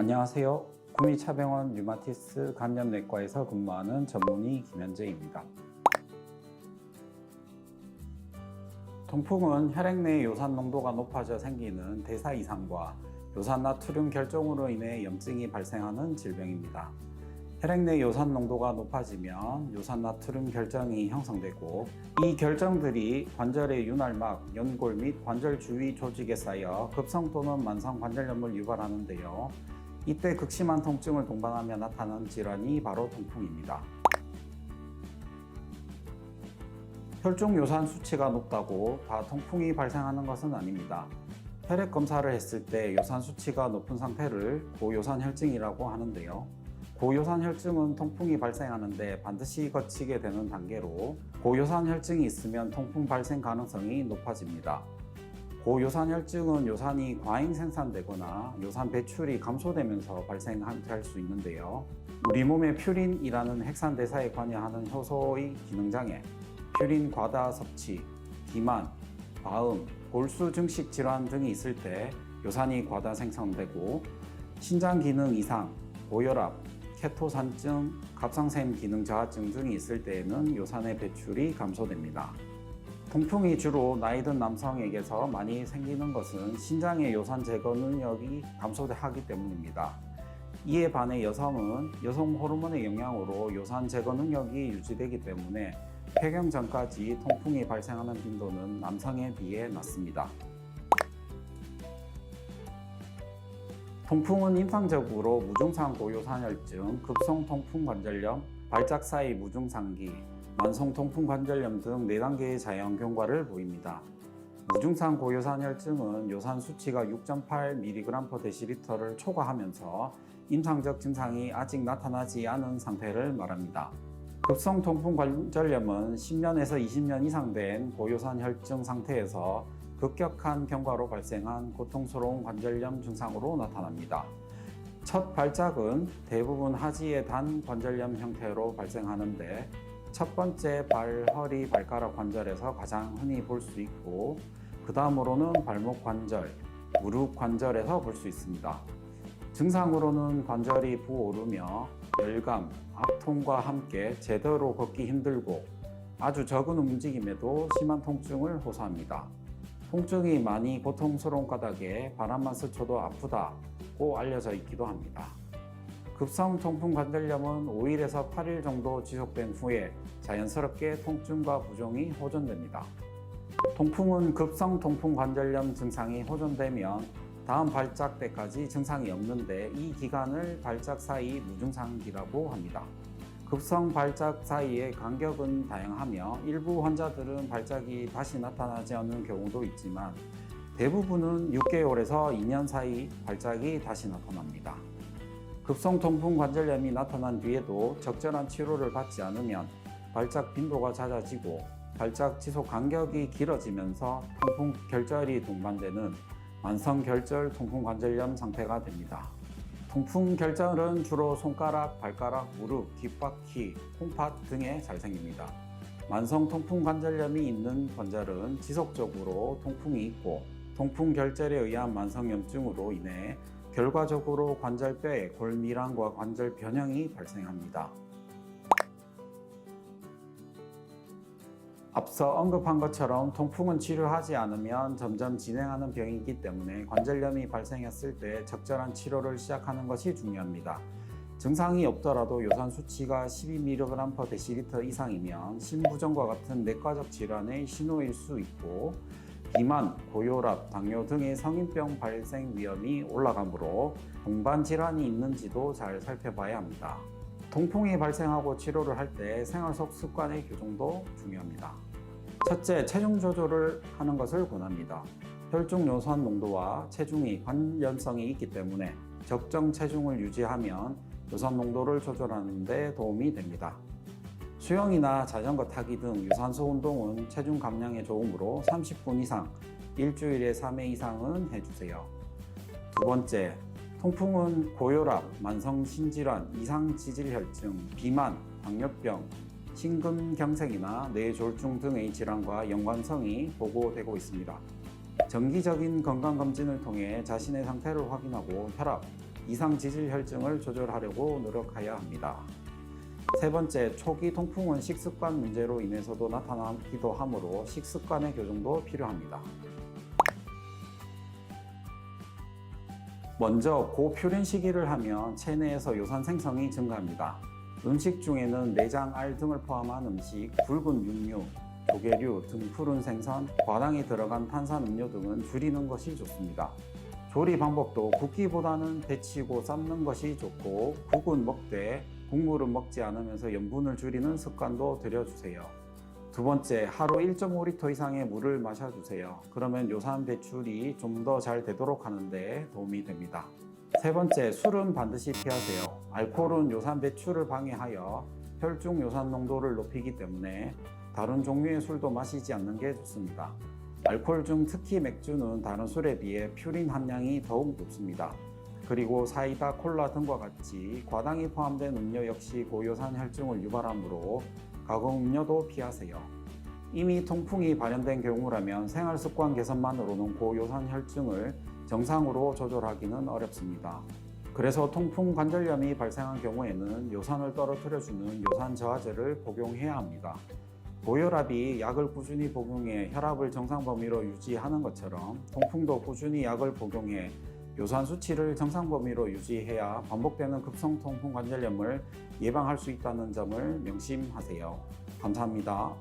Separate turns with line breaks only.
안녕하세요. 구미차병원 류마티스 간염내과에서 근무하는 전문의 김현재입니다. 통풍은 혈액 내 요산 농도가 높아져 생기는 대사 이상과 요산 나트륨 결정으로 인해 염증이 발생하는 질병입니다. 혈액 내 요산 농도가 높아지면 요산 나트륨 결정이 형성되고, 이 결정들이 관절의 윤활막, 연골 및 관절 주위 조직에 쌓여 급성 또는 만성 관절염을 유발하는데요. 이때 극심한 통증을 동반하며 나타나는 질환이 바로 통풍입니다. 혈중 요산 수치가 높다고 다 통풍이 발생하는 것은 아닙니다. 혈액 검사를 했을 때 요산 수치가 높은 상태를 고요산 혈증이라고 하는데요. 고요산 혈증은 통풍이 발생하는데 반드시 거치게 되는 단계로, 고요산 혈증이 있으면 통풍 발생 가능성이 높아집니다. 고요산 혈증은 요산이 과잉 생산되거나 요산 배출이 감소되면서 발생할 수 있는데요. 우리 몸의 퓨린이라는 핵산 대사에 관여하는 효소의 기능장애, 퓨린 과다 섭취, 비만, 과음, 골수 증식 질환 등이 있을 때 요산이 과다 생성되고, 신장 기능 이상, 고혈압, 케토산증, 갑상샘 기능 저하증 등이 있을 때에는 요산의 배출이 감소됩니다. 통풍이 주로 나이 든 남성에게서 많이 생기는 것은 신장의 요산 제거 능력이 감소하기 때문입니다. 이에 반해 여성은 여성 호르몬의 영향으로 요산 제거 능력이 유지되기 때문에 폐경 전까지 통풍이 발생하는 빈도는 남성에 비해 낮습니다. 통풍은 임상적으로 무증상 고요산혈증, 급성 통풍 관절염, 발작 사이 무증상기, 만성 통풍 관절염 등 4단계의 자연 경과를 보입니다. 무증상 고요산 혈증은 요산 수치가 6.8mg/dl를 초과하면서 임상적 증상이 아직 나타나지 않은 상태를 말합니다. 급성 통풍 관절염은 10년에서 20년 이상 된 고요산 혈증 상태에서 급격한 경과로 발생한 고통스러운 관절염 증상으로 나타납니다. 첫 발작은 대부분 하지의 단 관절염 형태로 발생하는데, 첫 번째 발, 허리, 발가락 관절에서 가장 흔히 볼 수 있고, 그 다음으로는 발목 관절, 무릎 관절에서 볼 수 있습니다. 증상으로는 관절이 부오르며 열감, 압통과 함께 제대로 걷기 힘들고 아주 적은 움직임에도 심한 통증을 호소합니다. 통증이 많이 고통스러운 까닭에 바람만 스쳐도 아프다고 알려져 있기도 합니다. 급성 통풍 관절염은 5일에서 8일 정도 지속된 후에 자연스럽게 통증과 부종이 호전됩니다. 통풍은 급성 통풍 관절염 증상이 호전되면 다음 발작 때까지 증상이 없는데, 이 기간을 발작 사이 무증상기라고 합니다. 급성 발작 사이의 간격은 다양하며 일부 환자들은 발작이 다시 나타나지 않는 경우도 있지만, 대부분은 6개월에서 2년 사이 발작이 다시 나타납니다. 급성 통풍 관절염이 나타난 뒤에도 적절한 치료를 받지 않으면 발작 빈도가 잦아지고 발작 지속 간격이 길어지면서 통풍 결절이 동반되는 만성 결절 통풍 관절염 상태가 됩니다. 통풍 결절은 주로 손가락, 발가락, 무릎, 뒷바퀴, 콩팥 등에 잘 생깁니다. 만성 통풍 관절염이 있는 관절은 지속적으로 통풍이 있고, 통풍 결절에 의한 만성염증으로 인해 결과적으로 관절뼈에 골밀환과 관절 변형이 발생합니다. 앞서 언급한 것처럼 통풍은 치료하지 않으면 점점 진행하는 병이기 때문에 관절염이 발생했을 때 적절한 치료를 시작하는 것이 중요합니다. 증상이 없더라도 요산 수치가 12mg/dl 이상이면 심부전과 같은 내과적 질환의 신호일 수 있고, 비만, 고혈압, 당뇨 등의 성인병 발생 위험이 올라가므로 동반 질환이 있는지도 잘 살펴봐야 합니다. 통풍이 발생하고 치료를 할 때 생활 속 습관의 교정도 중요합니다. 첫째, 체중 조절을 하는 것을 권합니다. 혈중 요산 농도와 체중이 관련성이 있기 때문에 적정 체중을 유지하면 요산 농도를 조절하는 데 도움이 됩니다. 수영이나 자전거 타기 등 유산소 운동은 체중 감량에 좋으므로 30분 이상, 일주일에 3회 이상은 해주세요. 두 번째, 통풍은 고혈압, 만성신질환, 이상지질혈증, 비만, 당뇨병, 심근경색이나 뇌졸중 등의 질환과 연관성이 보고되고 있습니다. 정기적인 건강검진을 통해 자신의 상태를 확인하고 혈압, 이상 지질 혈증을 조절하려고 노력해야 합니다. 세 번째, 초기 통풍은 식습관 문제로 인해서도 나타나기도 하므로 식습관의 교정도 필요합니다. 먼저 고퓨린 식이를 하면 체내에서 요산 생성이 증가합니다. 음식 중에는 내장, 알 등을 포함한 음식, 굵은 육류, 조개류 등 푸른 생선, 과당이 들어간 탄산음료 등은 줄이는 것이 좋습니다. 조리 방법도 굽기보다는 데치고 삶는 것이 좋고, 국은 먹되 국물은 먹지 않으면서 염분을 줄이는 습관도 들여주세요. 두 번째, 하루 1.5리터 이상의 물을 마셔주세요. 그러면 요산 배출이 좀 더 잘 되도록 하는데 도움이 됩니다. 세 번째, 술은 반드시 피하세요. 알코올은 요산 배출을 방해하여 혈중 요산 농도를 높이기 때문에 다른 종류의 술도 마시지 않는 게 좋습니다. 알코올 중 특히 맥주는 다른 술에 비해 퓨린 함량이 더욱 높습니다. 그리고 사이다, 콜라 등과 같이 과당이 포함된 음료 역시 고요산 혈증을 유발하므로 가공 음료도 피하세요. 이미 통풍이 발현된 경우라면 생활습관 개선만으로는 고요산 혈증을 정상으로 조절하기는 어렵습니다. 그래서 통풍 관절염이 발생한 경우에는 요산을 떨어뜨려주는 요산 저하제를 복용해야 합니다. 고혈압이 약을 꾸준히 복용해 혈압을 정상 범위로 유지하는 것처럼 통풍도 꾸준히 약을 복용해 요산 수치를 정상 범위로 유지해야 반복되는 급성 통풍 관절염을 예방할 수 있다는 점을 명심하세요. 감사합니다.